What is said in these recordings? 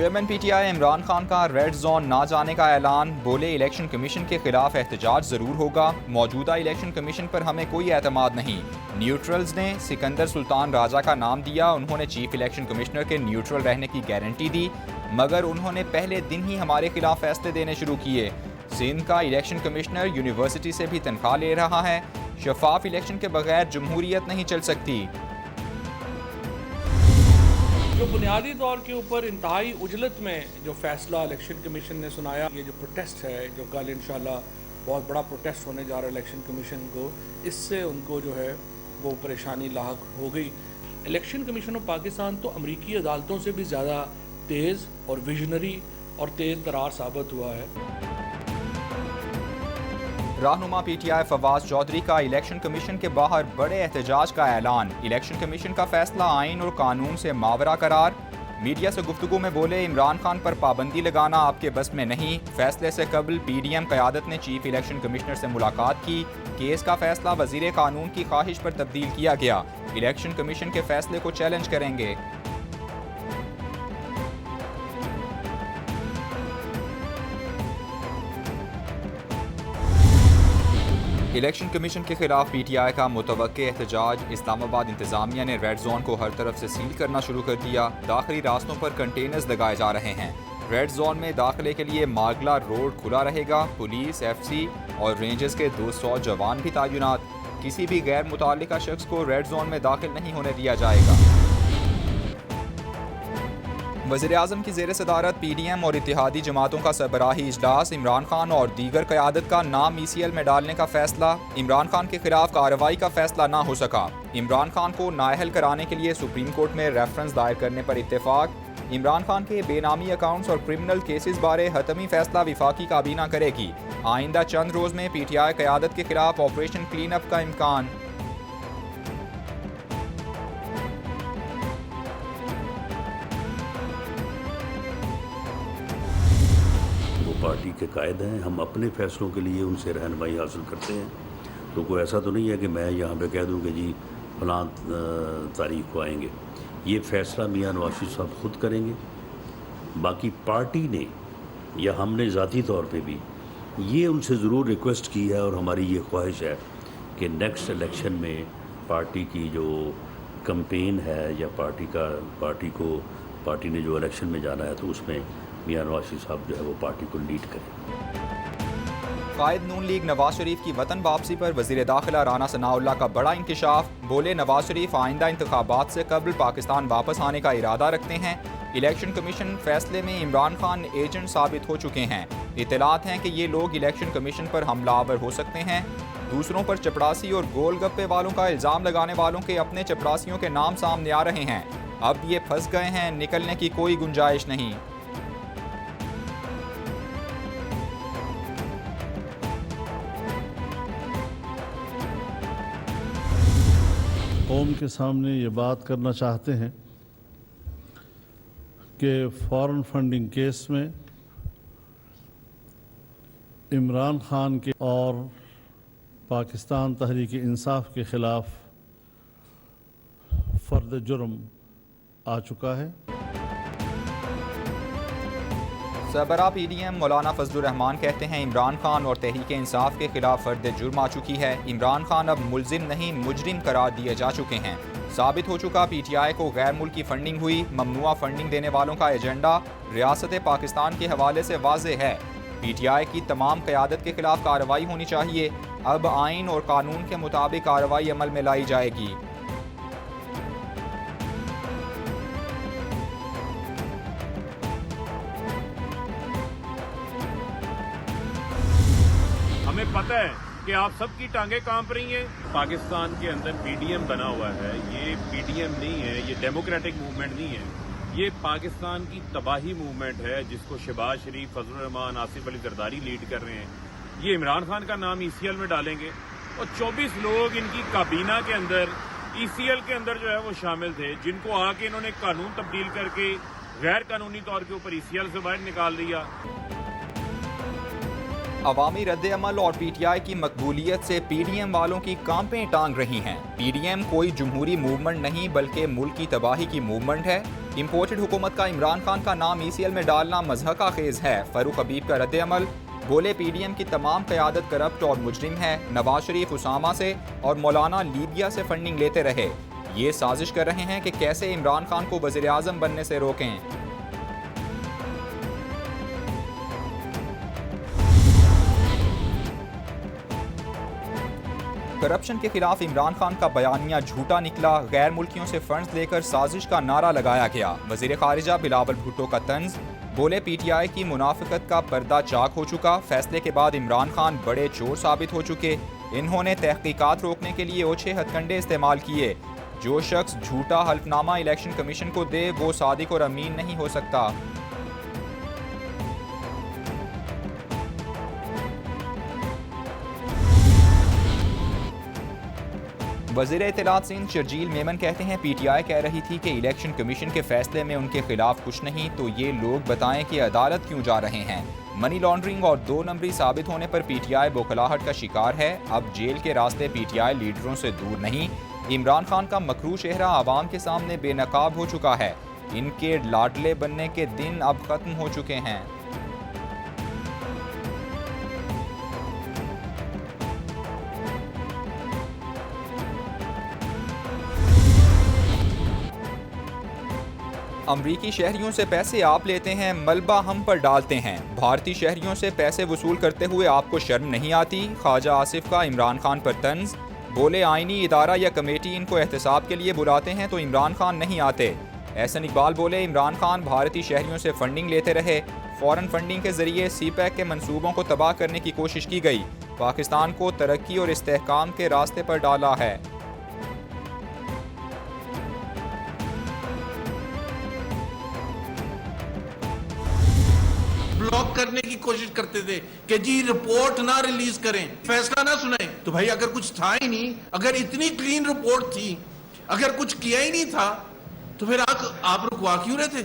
Chairman PTI Imran Khan का red zone ना जाने का ऐलान। बोले इलेक्शन कमीशन के खिलाफ एहतजाज जरूर होगा। मौजूदा इलेक्शन कमीशन पर हमें कोई एतमाद नहीं। न्यूट्रल्स ने सिकंदर सुल्तान राजा का नाम दिया। उन्होंने चीफ इलेक्शन कमिश्नर के न्यूट्रल रहने की गारंटी दी, मगर उन्होंने पहले दिन ही हमारे खिलाफ फैसले देने शुरू किए। सिंध का इलेक्शन कमिश्नर यूनिवर्सिटी से भी तनख्वाह ले रहा है। शफाफ इलेक्शन के बगैर जमहूरियत नहीं चल सकती। जो बुनियादी तौर के ऊपर इंतहाई उजलत में जो फैसला इलेक्शन कमीशन ने सुनाया, ये जो प्रोटेस्ट है जो कल इंशाल्लाह बहुत बड़ा प्रोटेस्ट होने जा रहा है इलेक्शन कमीशन को, इससे उनको जो है वो परेशानी लाहक हो गई। इलेक्शन कमीशन ऑफ पाकिस्तान तो अमरीकी अदालतों से भी ज़्यादा तेज़ और विजनरी और तेज़ तरार साबित हुआ है। रहनुमा पीटीआई फवाद चौधरी का इलेक्शन कमीशन के बाहर बड़े एहतजाज का ऐलान। इलेक्शन कमीशन का फैसला आइन और कानून से मावरा करार। मीडिया से गुफ्तगू में बोले इमरान खान पर पाबंदी लगाना आपके बस में नहीं। फैसले से कबल पीडीएम क़यादत ने चीफ इलेक्शन कमिश्नर से मुलाकात की। केस का फैसला वजीर कानून की ख्वाहिश पर तब्दील किया गया। इलेक्शन कमीशन के फैसले को चैलेंज करेंगे। इलेक्शन कमीशन के खिलाफ पीटीआई का मुतवक्के एहतजाज। इस्लामाबाद इंतजामिया ने रेड जोन को हर तरफ से सील करना शुरू कर दिया। दाखिली रास्तों पर कंटेनर्स लगाए जा रहे हैं। रेड जोन में दाखिले के लिए मागला रोड खुला रहेगा। पुलिस, एफसी और रेंजर्स के 200 जवान भी तैनात। किसी भी गैर मुताल्लिका शख्स को रेड जोन में दाखिल नहीं होने दिया जाएगा। वज़ीर आज़म की ज़ेर सदारत पीडीएम और इत्तेहादी जमातों का सरबराही इजलास। इमरान खान और दीगर क़यादत का नाम ईसीएल में डालने का फैसला। इमरान खान के खिलाफ कार्रवाई का फैसला ना हो सका। इमरान खान को नाअहल कराने के लिए सुप्रीम कोर्ट में रेफरेंस दायर करने पर इत्तेफाक। इमरान खान के बेनामी अकाउंट्स और क्रिमिनल केसेस बारे हतमी फैसला विफाकी काबीना करेगी। आइंदा चंद रोज़ में पीटीआई क़यादत के खिलाफ ऑपरेशन क्लीन अप का इम्कान। पार्टी के कायद हैं, हम अपने फैसलों के लिए उनसे रहनुमाई हासिल करते हैं। तो कोई ऐसा तो नहीं है कि मैं यहाँ पे कह दूँ कि जी फलां तारीख को आएंगे। ये फ़ैसला मियां नवाज शरीफ साहब ख़ुद करेंगे। बाकी पार्टी ने या हमने ज़ाती तौर पे भी ये उनसे ज़रूर रिक्वेस्ट की है और हमारी ये ख्वाहिश है कि नेक्स्ट इलेक्शन में पार्टी की जो कैंपेन है या पार्टी ने जो इलेक्शन में जाना है तो उसमें मियां नवाज शरीफ साहब जो है वो पार्टी को लीड करें। कायद नून लीग नवाज शरीफ की वतन वापसी पर वज़ीर दाखिला राना सनाउल्लाह का बड़ा इंकशाफ। बोले नवाज शरीफ आइंदा इंतखाबात से कबल पाकिस्तान वापस आने का इरादा रखते हैं। इलेक्शन कमीशन फैसले में इमरान खान एजेंट साबित हो चुके हैं। इत्तलात हैं कि ये लोग इलेक्शन कमीशन पर हमलावर हो सकते हैं। दूसरों पर चपरासी और गोलगप्पे वालों का इल्ज़ाम लगाने वालों के अपने चपरासियों के नाम सामने आ रहे हैं। अब ये फंस गए हैं, निकलने की कोई गुंजाइश नहीं। कौम के सामने ये बात करना चाहते हैं कि फॉरेन फंडिंग केस में इमरान खान के और पाकिस्तान तहरीक इंसाफ के ख़िलाफ़ फ़र्द जुर्म आ चुका है। सरबराह पीडीएम मौलाना फजलुर रहमान कहते हैं इमरान खान और तहरीक इंसाफ के खिलाफ फर्द जुर्म आ चुकी है। इमरान खान अब मुल्जिम नहीं मुजरिम करार दिए जा चुके हैं। साबित हो चुका पीटीआई को गैर मुल्की फंडिंग हुई। ममनुआ फंडिंग देने वालों का एजेंडा रियासत पाकिस्तान के हवाले से वाज़ेह है। पीटीआई की तमाम क़यादत के खिलाफ कार्रवाई होनी चाहिए। अब आइन और कानून के मुताबिक कार्रवाई अमल में लाई जाएगी। हमें पता है कि आप सबकी टांगें कांप रही हैं। पाकिस्तान के अंदर पीडीएम बना हुआ है। ये पीडीएम नहीं है, ये डेमोक्रेटिक मूवमेंट नहीं है, ये पाकिस्तान की तबाही मूवमेंट है जिसको शहबाज शरीफ, फजलुर रहमान, आसिफ अली जरदारी लीड कर रहे हैं। ये इमरान खान का नाम ईसीएल में डालेंगे और 24 लोग इनकी काबीना के अंदर ईसीएल के अंदर जो है वो शामिल थे, जिनको आके इन्होंने कानून तब्दील करके गैर कानूनी तौर के ऊपर ईसीएल से बाहर निकाल दिया। अवामी रद्द-ए-अमल और पीटीआई की मकबूलियत से पीडीएम वालों की कांपें टांग रही हैं। पीडीएम कोई जमहूरी मूवमेंट नहीं बल्कि मुल्क की तबाही की मूवमेंट है। इम्पोर्टेड हुकूमत का इमरान खान का नाम ECL में डालना मज़हका खेज है। फरूख हबीब का रद्द-ए-अमल, बोले PDM की तमाम क़यादत करप्ट और मुजरिम है। नवाज शरीफ उसामा से और मौलाना लीबिया से फंडिंग लेते रहे। ये साजिश कर रहे हैं कि कैसे इमरान खान को वज़ीर आज़म बनने से रोकें। करप्शन के खिलाफ इमरान खान का बयानिया झूठा निकला। गैर मुल्कियों से फंड्स लेकर साजिश का नारा लगाया गया। वज़ीर ख़ारिजा बिलावल भुट्टो का तंज, बोले PTI की मुनाफिकत का पर्दा चाक हो चुका। फैसले के बाद इमरान खान बड़े चोर साबित हो चुके। इन्होंने तहकीकात रोकने के लिए ओछे हथकंडे इस्तेमाल किए। जो शख्स झूठा हल्फनामा इलेक्शन कमीशन को दे वो सादिक और अमीन नहीं हो सकता। वज़ीर इत्तलात सिंध शर्जील मेमन कहते हैं PTI कह रही थी कि इलेक्शन कमीशन के फैसले में उनके खिलाफ कुछ नहीं, तो ये लोग बताएं कि अदालत क्यों जा रहे हैं। मनी लॉन्ड्रिंग और 2 नंबरी साबित होने पर PTI बौखलाहट का शिकार है। अब जेल के रास्ते PTI लीडरों से दूर नहीं। इमरान खान का मकरू चेहरा आवाम के सामने बेनकाब हो चुका है। इनके लाडले बनने के दिन अब खत्म हो चुके हैं। अमरीकी शहरियों से पैसे आप लेते हैं, मलबा हम पर डालते हैं। भारतीय शहरियों से पैसे वसूल करते हुए आपको शर्म नहीं आती। ख्वाजा आसिफ का इमरान खान पर तंज, बोले आईनी इदारा या कमेटी इनको एहतसाब के लिए बुलाते हैं तो इमरान खान नहीं आते। एहसन इकबाल बोले इमरान खान भारतीय शहरियों से फंडिंग लेते रहे। फॉरेन फंडिंग के जरिए CPEC के मंसूबों को तबाह करने की कोशिश की गई। पाकिस्तान को तरक्की और इस्तेहकाम के रास्ते पर डाला है। ब्लॉक करने की कोशिश करते थे कि जी रिपोर्ट ना रिलीज करें, फैसला ना सुने। तो भाई अगर कुछ था ही नहीं, अगर इतनी क्लीन रिपोर्ट थी, अगर कुछ किया ही नहीं था, तो फिर आप रुकवा क्यों रहे थे?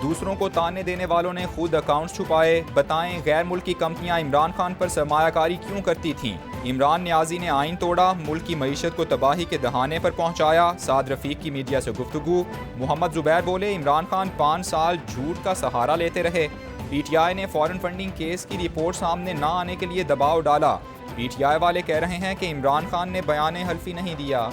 दूसरों को ताने देने वालों ने खुद अकाउंट्स छुपाए। बताएं गैर मुल्की कंपनियां इमरान खान पर सरमायाकारी क्यों करती थीं। इमरान न्याजी ने आइन तोड़ा, मुल्क की मईशत को तबाही के दहाने पर पहुंचाया। साद रफीक की मीडिया से गुफ्तगू। मोहम्मद जुबैर बोले इमरान खान 5 साल झूठ का सहारा लेते रहे। PTI ने फॉरेन फंडिंग केस की रिपोर्ट सामने न आने के लिए दबाव डाला। PTI वाले कह रहे हैं कि इमरान खान ने बयान हल्फी नहीं दिया।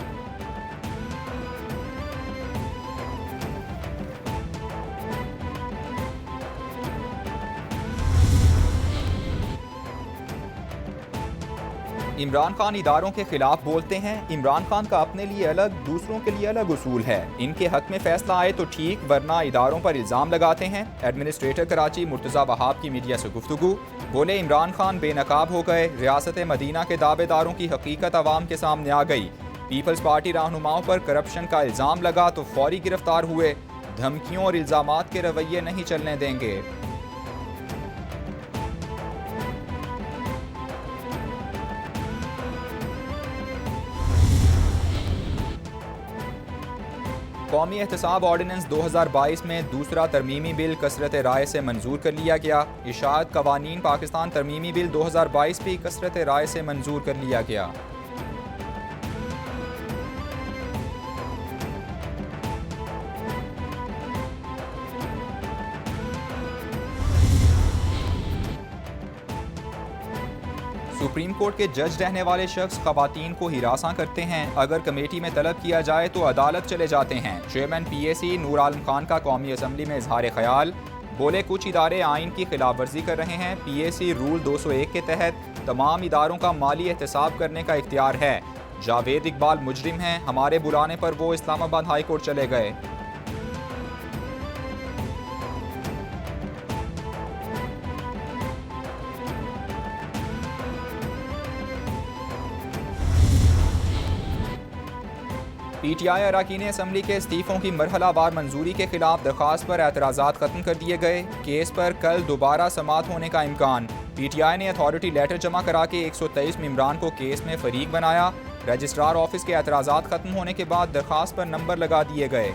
इमरान खान इदारों के खिलाफ बोलते हैं। इमरान खान का अपने लिए अलग, दूसरों के लिए अलग उसूल है। इनके हक में फैसला आए तो ठीक, वरना इदारों पर इल्ज़ाम लगाते हैं। एडमिनिस्ट्रेटर कराची मुर्तज़ा वहाब की मीडिया से गुफ्तगू। बोले इमरान खान बेनकाब हो गए। रियासत मदीना के दावेदारों की हकीकत अवाम के सामने आ गई। पीपल्स पार्टी रहनुमाओं पर करप्शन का इल्ज़ाम लगा तो फौरी गिरफ्तार हुए। धमकियों और इल्ज़ामात के रवैये नहीं चलने देंगे। कौमी एहतसाब ऑर्डिनेंस 2022 में दूसरा तरमीमी बिल कसरत राय से मंजूर कर लिया गया। इशाअत कवानीन पाकिस्तान तरमीमी बिल 2022 भी कसरत राय से मंजूर कर लिया गया। सुप्रीम कोर्ट के जज रहने वाले शख्स खवातीन को हिरासा करते हैं। अगर कमेटी में तलब किया जाए तो अदालत चले जाते हैं। चेयरमैन PAC नूर आलम खान का कौमी असम्बली में इजहार ख्याल। बोले कुछ इदारे आइन की खिलाफ वर्जी कर रहे हैं। PAC रूल 201 के तहत तमाम इदारों का माली एहतसाब करने का इख्तियार है। जावेद इकबाल मुजरिम हैं, हमारे बुलाने पर वो इस्लामाबाद हाई कोर्ट चले गए। PTI अरकान असम्बली के इस्तीफ़ों की मरहलावार मंजूरी के खिलाफ दरख्वास्त पर एतराज़ात खत्म कर दिए गए। केस पर कल दोबारा समाअत होने का इम्कान। PTI ने अथॉरिटी लेटर जमा करा के 123 मेंबरान को केस में फरीक बनाया। रजिस्ट्रार ऑफिस के एतराज़ात खत्म होने के बाद दरख्वास्त पर नंबर लगा दिए गए।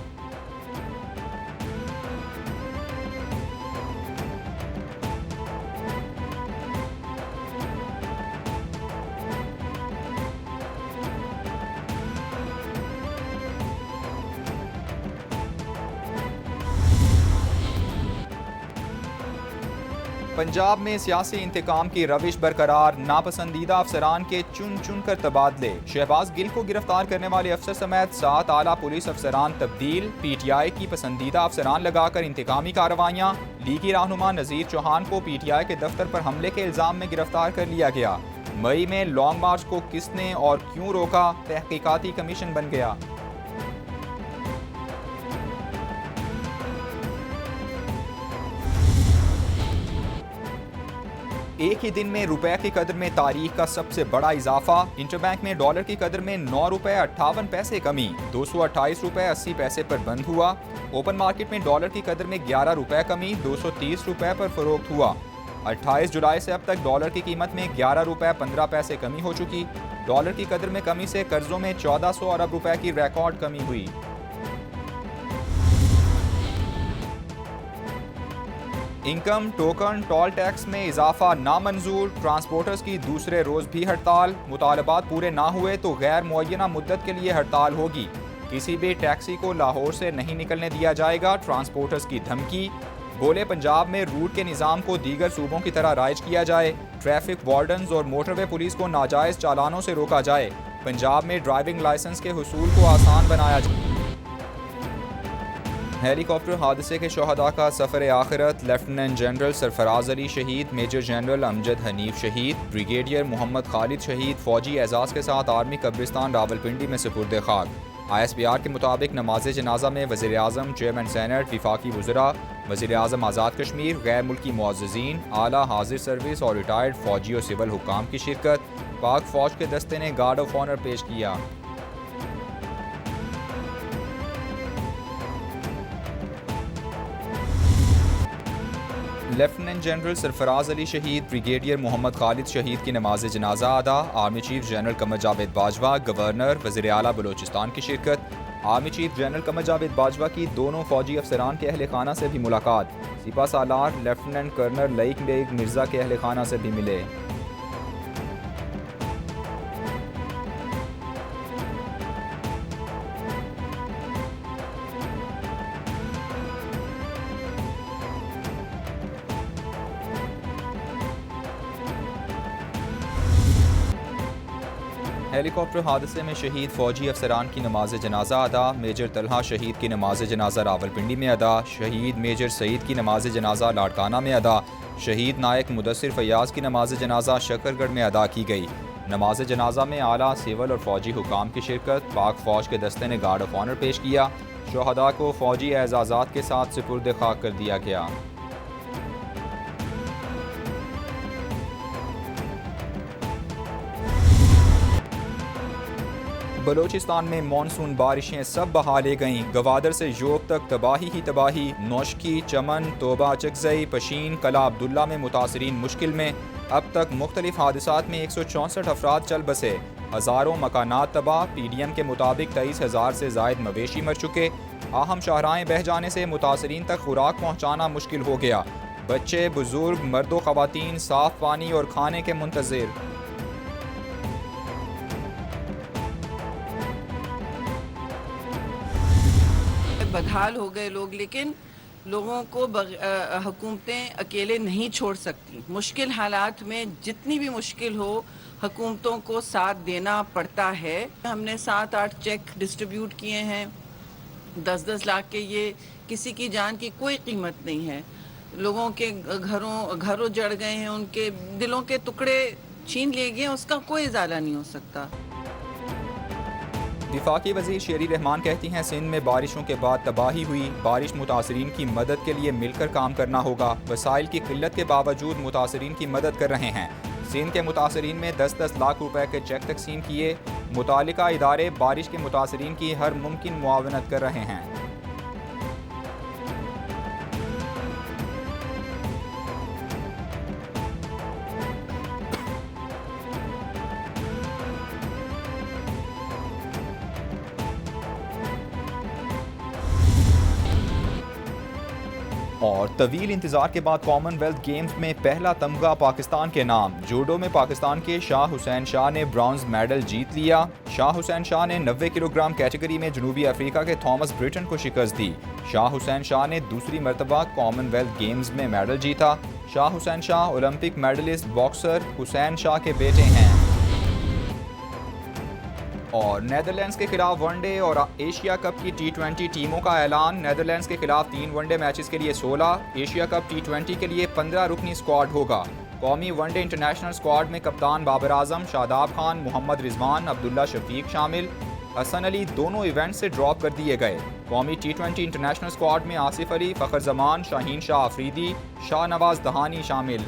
पंजाब में सियासी इंतकाम की रविश बरकरार, नापसंदीदा अफसरान के चुन चुन कर तबादले। शहबाज गिल को गिरफ्तार करने वाले अफसर समेत 7 आला पुलिस अफसरान तब्दील। PTI की पसंदीदा अफसरान लगाकर इंतकामी कार्रवाइयाँ। लीगी रहनुमा नज़ीर चौहान को PTI के दफ्तर पर हमले के इल्ज़ाम में गिरफ्तार कर लिया गया। मई में लॉन्ग मार्च को किसने और क्यों रोका, तहकीकाती कमीशन बन गया। एक ही दिन में रुपए की कदर में तारीख का सबसे बड़ा इजाफा। इंटरबैंक में डॉलर की कदर में 9 रुपए 58 पैसे कमी, 228 रुपए 80 पैसे पर बंद हुआ। ओपन मार्केट में डॉलर की कदर में 11 रुपए कमी, 230 रुपए पर फरोख्त हुआ। 28 जुलाई से अब तक डॉलर की कीमत में 11 रुपए 15 पैसे कमी हो चुकी। डॉलर की कदर में कमी से कर्जों में 1400 अरब रुपए की रिकॉर्ड कमी हुई। इनकम टोकन टोल टैक्स में इजाफा नामंजूर। ट्रांसपोर्टर्स की दूसरे रोज भी हड़ताल। मुतालबात पूरे ना हुए तो गैर मुअय्यना मुद्दत के लिए हड़ताल होगी। किसी भी टैक्सी को लाहौर से नहीं निकलने दिया जाएगा, ट्रांसपोर्टर्स की धमकी। बोले पंजाब में रूट के निज़ाम को दीगर सूबों की तरह राइज किया जाए। ट्रैफिक वार्डन्स और मोटरवे पुलिस को नाजायज़ चालानों से रोका जाए। पंजाब में ड्राइविंग लाइसेंस के हुसूल को आसान बनाया जाए। हेलीकॉप्टर हादसे के शहदा का सफ़र आखिरत। लेफ्टिनेंट जनरल सरफराज अली शहीद, मेजर जनरल अमजद हनीफ शहीद, ब्रिगेडियर मोहम्मद खालिद शहीद फौजी एजाज़ के साथ आर्मी कब्रिस्तान रावलपिंडी में सुपुर्द खाक। ISPR के मुताबिक नमाज जनाजा में वज़ीर आज़म, चेयरमैन सेनेट, विफाकी वज़रा, वज़ीर आज़म आज़ाद कश्मीर, गैर मुल्की मुअज़्ज़िज़ीन, आला हाजिर सर्विस और रिटायर्ड फौजी और सिविल हुक्काम की शिरकत। पाक फ़ौज के दस्ते ने गार्ड ऑफ ऑनर पेश किया। लेफ्टिनेंट जनरल सरफराज अली शहीद, ब्रिगेडियर मोहम्मद खालिद शहीद की नमाज जनाजा अदा। Army chief general Qamar Javed Bajwa, governor, वज़ीर आला बलोचिस्तान की शिरकत। Army chief general Qamar Javed Bajwa की दोनों फौजी अफसरान के अहल खाना से भी मुलाकात। सिपा सालार लेफ्टिनेंट कर्नल लईक बेग मिर्ज़ा के अहल खाना से भी मिले। हेलीकॉप्टर हादसे में शहीद फौजी अफसरान की नमाज जनाजा अदा। मेजर तलहा शहीद की नमाज जनाजा रावलपिंडी में अदा। शहीद मेजर सईद की नमाज जनाजा लाड़काना में अदा। शहीद नायक मुदस्सिर फयाज की नमाज जनाजा शकरगढ़ में अदा की गई। नमाज जनाजा में आला सिविल और फौजी हुकाम की शिरकत। पाक फौज के दस्ते ने गार्ड ऑफ ऑनर पेश किया। शहदा को फौजी एजाज़ात के साथ सुपुर्द खाक कर दिया गया। बलोचिस्तान में मानसून बारिशें सब बहा ले गईं। गवादर से योब तक तबाही ही तबाही। नौशकी, चमन, तोबा, चकजई, पशीन, कला अब्दुल्ला में मुतासरीन मुश्किल में। अब तक मुख्तलिफ हादसात में 164 अफराद चल बसे। हज़ारों मकानात तबाह। PDM के मुताबिक 23,000 से ज़ायद मवेशी मर चुके। अहम शाहराहें बह जाने से मुतासरीन तक खुराक पहुँचाना मुश्किल हो गया। बच्चे, बुजुर्ग, मर्दो ख़वातीन साफ़ पानी और खाने के मुंतज़िर। बदहाल हो गए लोग, लेकिन लोगों को हुकूमतें अकेले नहीं छोड़ सकती। मुश्किल हालात में जितनी भी मुश्किल हो, हुकूमतों को साथ देना पड़ता है। हमने 7-8 चेक डिस्ट्रीब्यूट किए हैं 10-10 लाख के। ये किसी की जान की कोई कीमत नहीं है। लोगों के घरों जड़ गए हैं, उनके दिलों के टुकड़े छीन लिए गए, उसका कोई इजाला नहीं हो सकता। वफाकी वज़ीर शेरी रहमान कहती हैं, सिंध में बारिशों के बाद तबाही हुई। बारिश मुतासरीन की मदद के लिए मिलकर काम करना होगा। वसाइल की किल्लत के बावजूद मुतासरीन की मदद कर रहे हैं। सिंध के मुतासरीन में 10-10 लाख रुपए के चेक तकसीम किए। मुतालिका इदारे बारिश के मुतासरीन की हर मुमकिन मुआवनत कर रहे हैं। और तवील इंतजार के बाद कॉमनवेल्थ गेम्स में पहला तमगा पाकिस्तान के नाम। जूडो में पाकिस्तान के शाह हुसैन शाह ने ब्रॉन्ज मेडल जीत लिया। शाह हुसैन शाह ने 90 किलोग्राम कैटेगरी में जनूबी अफ्रीका के थॉमस ब्रिटन को शिकस्त दी। शाह हुसैन शाह ने दूसरी मरतबा कॉमनवेल्थ गेम्स में मेडल जीता। Shah Hussain Shah Olympic medallist boxer Hussain Shah के बेटे हैं। और नेदरलैंड्स के खिलाफ वनडे और एशिया कप की T20 टीमों का ऐलान। नेदरलैंड्स के खिलाफ 3 वनडे मैचेस के लिए 16, एशिया कप T20 के लिए 15 रुकनी स्क्वाड होगा। कौमी वनडे इंटरनेशनल स्क्वाड में कप्तान बाबर आजम, शादाब खान, मोहम्मद रिजवान, अब्दुल्ला शफीक शामिल। हसन अली दोनों इवेंट से ड्रॉप कर दिए गए। कौमी T20 इंटरनेशनल स्क्वाड में आसिफ अली, फ़खर जमान, शाहीन शाह अफरीदी, शाह नवाज दहानी शामिल।